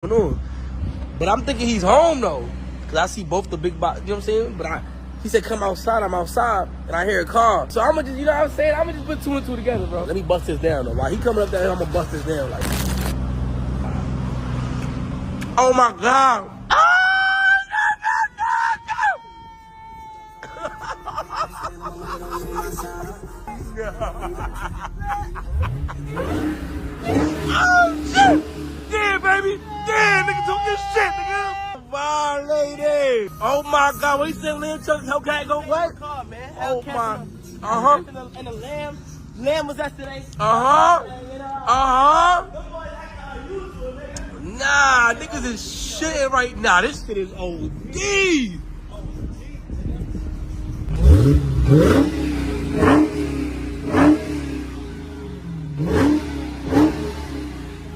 on. But I'm thinking he's home though, cause I see both the big box. You know what I'm saying? But he said come outside. I'm outside, and I hear a car. So I'ma just, you know what I'm saying? I'ma just put two and two together, bro. Let me bust this down though. While he coming up there, I'ma bust this down like. Oh my God! Oh shit! Yeah, baby! Yeah, nigga, took your shit, nigga! Wow, lady! Oh my God, what he said, Lamb Chuck, Hellcat go what? Car, man. Oh my, And the lamb was yesterday. Nah, niggas is shitting right now. This shit is OD.